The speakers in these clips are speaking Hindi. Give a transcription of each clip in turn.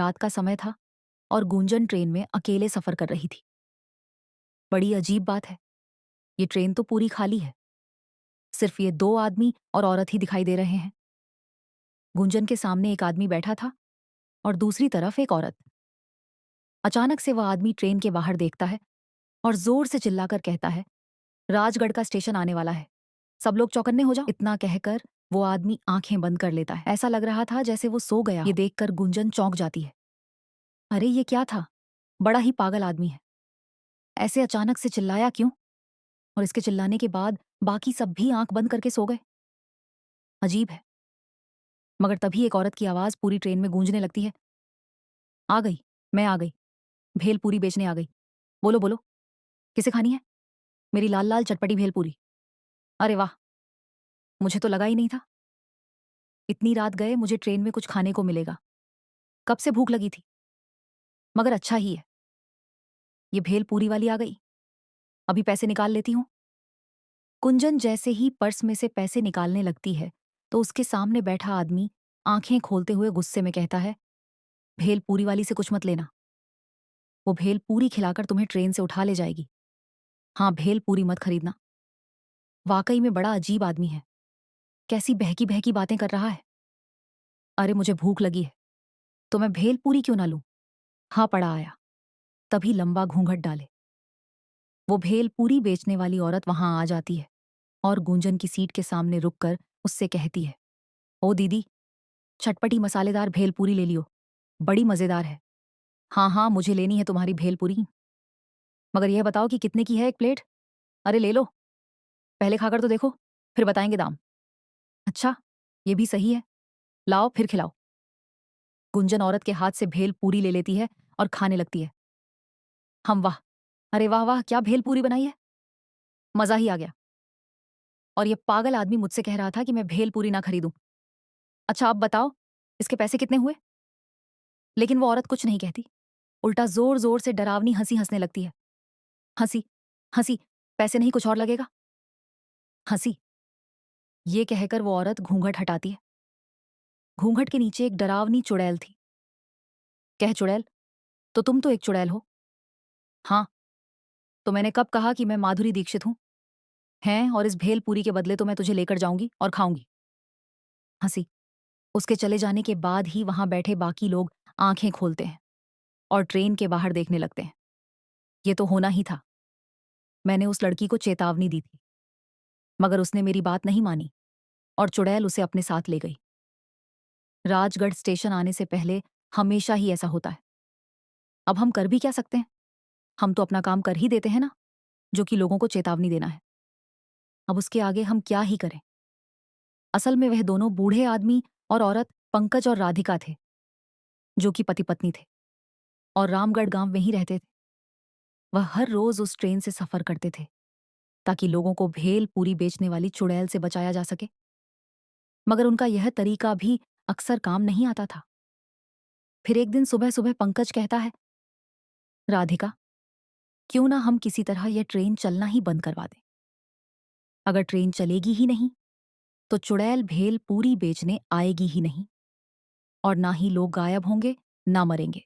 रात का समय था और गुंजन ट्रेन में अकेले सफर कर रही थी। बड़ी अजीब बात है, ये ट्रेन तो पूरी खाली है। सिर्फ ये दो आदमी और औरत ही दिखाई दे रहे हैं। गुंजन के सामने एक आदमी बैठा था और दूसरी तरफ एक औरत। अचानक से वह आदमी ट्रेन के बाहर देखता है और जोर से चिल्लाकर कहता है, राजगढ़ का स्टेशन आने वाला है, सब लोग चौकन्ने हो जाओ। इतना कहकर वो आदमी आंखें बंद कर लेता है। ऐसा लग रहा था जैसे वो सो गया। ये देखकर गुंजन चौंक जाती है। अरे ये क्या था? बड़ा ही पागल आदमी है। ऐसे अचानक से चिल्लाया क्यों? और इसके चिल्लाने के बाद बाकी सब भी आंख बंद करके सो गए। अजीब है। मगर तभी एक औरत की आवाज पूरी ट्रेन में गूंजने लगती है। आ गई, मैं आ गई, भेलपूरी बेचने आ गई। बोलो बोलो, किसे खानी है? मेरी लाल लाल चटपटी भेलपूरी। अरे वाह, मुझे तो लगा ही नहीं था। इतनी रात गए मुझे ट्रेन में कुछ खाने को मिलेगा। कब से भूख लगी थी। मगर अच्छा ही है, ये भेलपूरी वाली आ गई। अभी पैसे निकाल लेती हूँ। कुंजन जैसे ही पर्स में से पैसे निकालने लगती है तो उसके सामने बैठा आदमी आंखें खोलते हुए गुस्से में कहता है, भेलपूरी वाली से कुछ मत लेना। वो भेलपूरी खिलाकर तुम्हें ट्रेन से उठा ले जाएगी। हाँ, भेलपूरी मत खरीदना। वाकई में बड़ा अजीब आदमी है। कैसी बहकी बहकी बातें कर रहा है। अरे मुझे भूख लगी है, तो मैं भेलपूरी क्यों ना लूं? हाँ पड़ा आया, तभी लंबा घूंघट डाले। वो भेलपूरी बेचने वाली औरत वहां आ जाती है और गुंजन की सीट के सामने रुककर उससे कहती है, ओ दीदी, चटपटी मसालेदार भेलपूरी ले लियो, बड़ी मजेदार है। हाँ हाँ, मुझे लेनी है तुम्हारी भेलपूरी। मगर यह बताओ कि कितने की है एक प्लेट? अरे ले लो, पहले खाकर तो देखो, फिर बताएंगे दाम। अच्छा, ये भी सही है, लाओ फिर खिलाओ। गुंजन औरत के हाथ से भेल पूरी ले लेती है और खाने लगती है। हम वाह, अरे वाह वाह, क्या भेल पूरी बनाई है, मजा ही आ गया। और ये पागल आदमी मुझसे कह रहा था कि मैं भेल पूरी ना खरीदूं। अच्छा अब बताओ, इसके पैसे कितने हुए? लेकिन वो औरत कुछ नहीं कहती, उल्टा जोर जोर से डरावनी हंसी हंसने लगती है। हंसी, हंसी, पैसे नहीं कुछ और लगेगा। हंसी, ये कहकर वो औरत घूंघट हटाती है। घूंघट के नीचे एक डरावनी चुड़ैल थी। कह चुड़ैल, तो तुम तो एक चुड़ैल हो। हाँ, तो मैंने कब कहा कि मैं माधुरी दीक्षित हूं? हैं, और इस भेल पूरी के बदले तो मैं तुझे लेकर जाऊंगी और खाऊंगी। हंसी, उसके चले जाने के बाद ही वहां बैठे बाकी लोग आंखें खोलते हैं और ट्रेन के बाहर देखने लगते हैं। ये तो होना ही था। मैंने उस लड़की को चेतावनी दी थी, मगर उसने मेरी बात नहीं मानी और चुड़ैल उसे अपने साथ ले गई। राजगढ़ स्टेशन आने से पहले हमेशा ही ऐसा होता है। अब हम कर भी क्या सकते हैं? हम तो अपना काम कर ही देते हैं ना, जो कि लोगों को चेतावनी देना है। अब उसके आगे हम क्या ही करें। असल में वह दोनों बूढ़े आदमी और औरत पंकज और राधिका थे, जो कि पति पत्नी थे और रामगढ़ गांव में ही रहते थे। वह हर रोज उस ट्रेन से सफर करते थे ताकि लोगों को भेल पूरी बेचने वाली चुड़ैल से बचाया जा सके। मगर उनका यह तरीका भी अक्सर काम नहीं आता था। फिर एक दिन सुबह सुबह पंकज कहता है, राधिका, क्यों ना हम किसी तरह यह ट्रेन चलना ही बंद करवा दें। अगर ट्रेन चलेगी ही नहीं तो चुड़ैल भेल पूरी बेचने आएगी ही नहीं और ना ही लोग गायब होंगे, ना मरेंगे।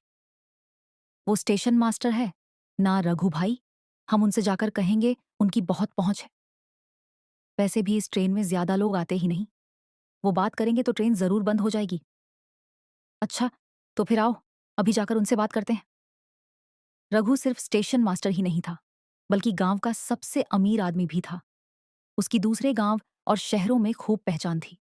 वो स्टेशन मास्टर है ना रघु भाई, हम उनसे जाकर कहेंगे, उनकी बहुत पहुंच है। वैसे भी इस ट्रेन में ज्यादा लोग आते ही नहीं, वो बात करेंगे तो ट्रेन जरूर बंद हो जाएगी। अच्छा, तो फिर आओ, अभी जाकर उनसे बात करते हैं। रघु सिर्फ स्टेशन मास्टर ही नहीं था, बल्कि गांव का सबसे अमीर आदमी भी था। उसकी दूसरे गांव और शहरों में खूब पहचान थी।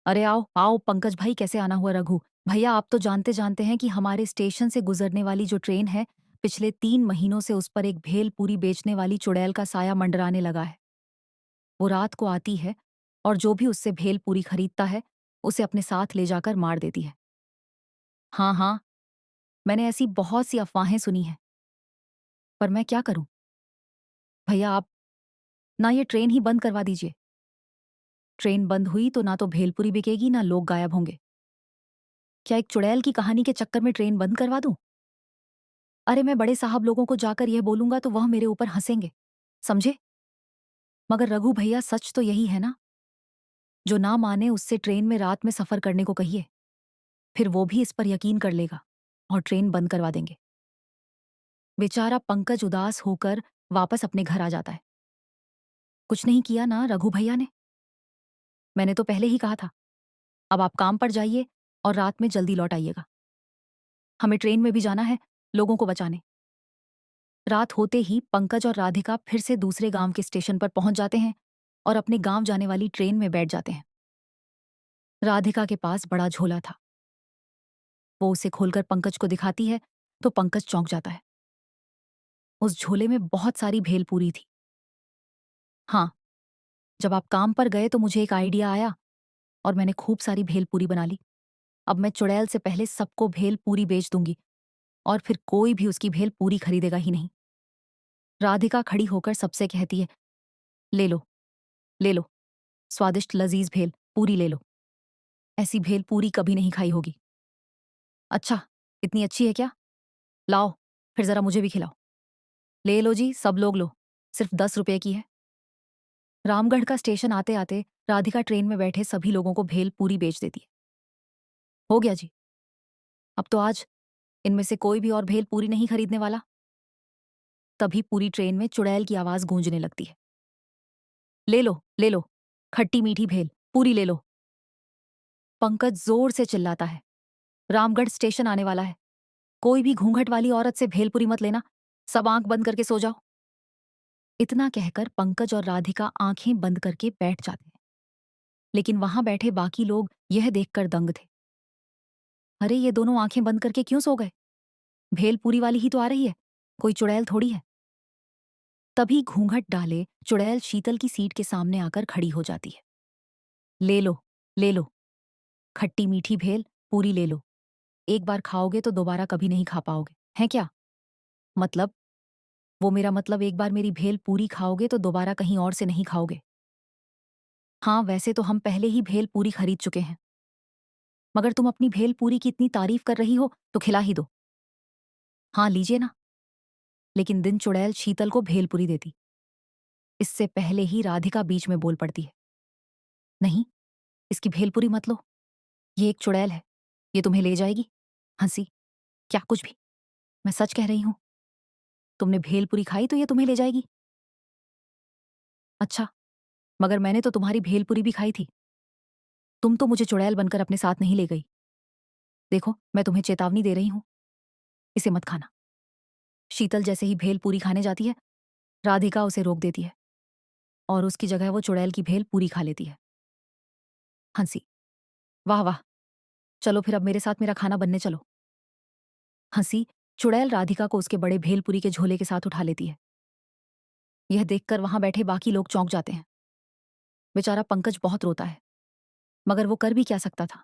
अरे आओ आओ पंकज भाई, कैसे आना हुआ रघु भैया? आप तो जानते जानते हैं कि हमारे स्टेशन से गुजरने वाली जो ट्रेन है, पिछले 3 महीनों से उस पर एक भेल पूरी बेचने वाली चुड़ैल का साया मंडराने लगा है। वो रात को आती है और जो भी उससे भेल पूरी खरीदता है उसे अपने साथ ले जाकर मार देती है। हाँ हाँ, मैंने ऐसी बहुत सी अफवाहें सुनी हैं, पर मैं क्या करूं? भैया आप ना ये ट्रेन ही बंद करवा दीजिए। ट्रेन बंद हुई तो ना तो भेलपुरी बिकेगी, ना लोग गायब होंगे। क्या एक चुड़ैल की कहानी के चक्कर में ट्रेन बंद करवा दूं? अरे मैं बड़े साहब लोगों को जाकर यह बोलूंगा तो वह मेरे ऊपर हंसेंगे, समझे? मगर रघु भैया, सच तो यही है ना? जो ना माने उससे ट्रेन में रात में सफर करने को कहिए, फिर वो भी इस पर यकीन कर लेगा और ट्रेन बंद करवा देंगे। बेचारा पंकज उदास होकर वापस अपने घर आ जाता है। कुछ नहीं किया ना रघु भैया ने? मैंने तो पहले ही कहा था। अब आप काम पर जाइए और रात में जल्दी लौट आइएगा। हमें ट्रेन में भी जाना है, लोगों को बचाने। रात होते ही पंकज और राधिका फिर से दूसरे गांव के स्टेशन पर पहुंच जाते हैं और अपने गांव जाने वाली ट्रेन में बैठ जाते हैं। राधिका के पास बड़ा झोला था। वो उसे खोलकर पंकज को दिखाती है तो पंकज चौंक जाता है। उस झोले में बहुत सारी भेलपूरी थी। हाँ, जब आप काम पर गए तो मुझे एक आइडिया आया और मैंने खूब सारी भेलपूरी बना ली। अब मैं चुड़ैल से पहले सबको भेलपूरी बेच दूंगी और फिर कोई भी उसकी भेलपूरी खरीदेगा ही नहीं। राधिका खड़ी होकर सबसे कहती है, ले लो, ले लो, स्वादिष्ट लजीज भेल पूरी ले लो। ऐसी भेल पूरी कभी नहीं खाई होगी। अच्छा, इतनी अच्छी है क्या? लाओ, फिर जरा मुझे भी खिलाओ। ले लो जी, सब लोग लो, सिर्फ 10 रुपए की है। रामगढ़ का स्टेशन आते आते राधिका ट्रेन में बैठे सभी लोगों को भेल पूरी बेच देती है। हो गया जी, अब तो आज इनमें से कोई भी और भेल पूरी नहीं खरीदने वाला। तभी पूरी ट्रेन में चुड़ैल की आवाज गूंजने लगती है, ले लो, ले लो, खट्टी मीठी भेल पूरी ले लो। पंकज जोर से चिल्लाता है, रामगढ़ स्टेशन आने वाला है, कोई भी घूंघट वाली औरत से भेलपुरी मत लेना, सब आंख बंद करके सो जाओ। इतना कहकर पंकज और राधिका आंखें बंद करके बैठ जाते हैं। लेकिन वहां बैठे बाकी लोग यह देखकर दंग थे। अरे ये दोनों आंखें बंद करके क्यों सो गए? भेलपुरी वाली ही तो आ रही है, कोई चुड़ैल थोड़ी है। तभी घूंघट डाले चुड़ैल शीतल की सीट के सामने आकर खड़ी हो जाती है। ले लो, ले लो, खट्टी मीठी भेल पूरी ले लो। एक बार खाओगे तो दोबारा कभी नहीं खा पाओगे, है क्या? मतलब? वो मेरा मतलब एक बार मेरी भेल पूरी खाओगे तो दोबारा कहीं और से नहीं खाओगे। हाँ, वैसे तो हम पहले ही भेल पूरी खरीद चुके हैं, मगर तुम अपनी भेल पूरी की इतनी तारीफ कर रही हो तो खिला ही दो। हाँ, लीजिए ना। लेकिन दिन चुड़ैल शीतल को भेलपुरी देती। इससे पहले ही राधिका बीच में बोल पड़ती है, नहीं, इसकी भेलपुरी मत लो, ये एक चुड़ैल है, ये तुम्हें ले जाएगी। हंसी, क्या कुछ भी, मैं सच कह रही हूं। तुमने भेलपुरी खाई तो ये तुम्हें ले जाएगी। अच्छा, मगर मैंने तो तुम्हारी भेलपुरी भी खाई थी। तुम तो मुझे चुड़ैल बनकर अपने साथ नहीं ले गई। देखो, मैं तुम्हें चेतावनी दे रही हूं, इसे मत खाना। शीतल जैसे ही भेल पूरी खाने जाती है, राधिका उसे रोक देती है और उसकी जगह वो चुड़ैल की भेल पूरी खा लेती है। हंसी, वाह वाह, चलो फिर अब मेरे साथ मेरा खाना बनने चलो। हंसी, चुड़ैल राधिका को उसके बड़े भेलपुरी के झोले के साथ उठा लेती है। यह देखकर वहां बैठे बाकी लोग चौंक जाते हैं। बेचारा पंकज बहुत रोता है, मगर वो कर भी क्या सकता था?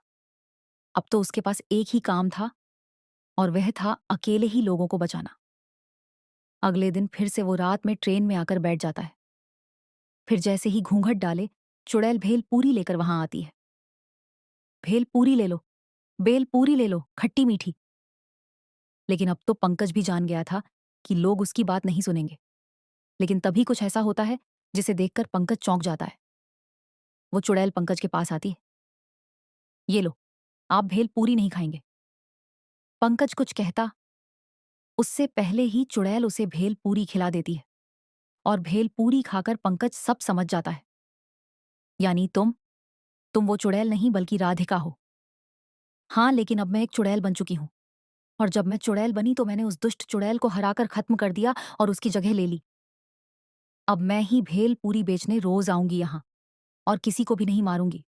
अब तो उसके पास एक ही काम था और वह था अकेले ही लोगों को बचाना। अगले दिन फिर से वो रात में ट्रेन में आकर बैठ जाता है। फिर जैसे ही घूंघट डाले चुड़ैल भेल पूरी लेकर वहां आती है। भेल पूरी ले लो, बेल पूरी ले लो, खट्टी मीठी। लेकिन अब तो पंकज भी जान गया था कि लोग उसकी बात नहीं सुनेंगे। लेकिन तभी कुछ ऐसा होता है जिसे देखकर पंकज चौंक जाता है। वो चुड़ैल पंकज के पास आती है, ये लो, आप भेल पूरी नहीं खाएंगे। पंकज कुछ कहता, उससे पहले ही चुड़ैल उसे भेल पूरी खिला देती है और भेल पूरी खाकर पंकज सब समझ जाता है। यानी तुम वो चुड़ैल नहीं बल्कि राधिका हो। हाँ, लेकिन अब मैं एक चुड़ैल बन चुकी हूं और जब मैं चुड़ैल बनी तो मैंने उस दुष्ट चुड़ैल को हराकर खत्म कर दिया और उसकी जगह ले ली। अब मैं ही भेल पूरी बेचने रोज आऊंगी यहां और किसी को भी नहीं मारूंगी।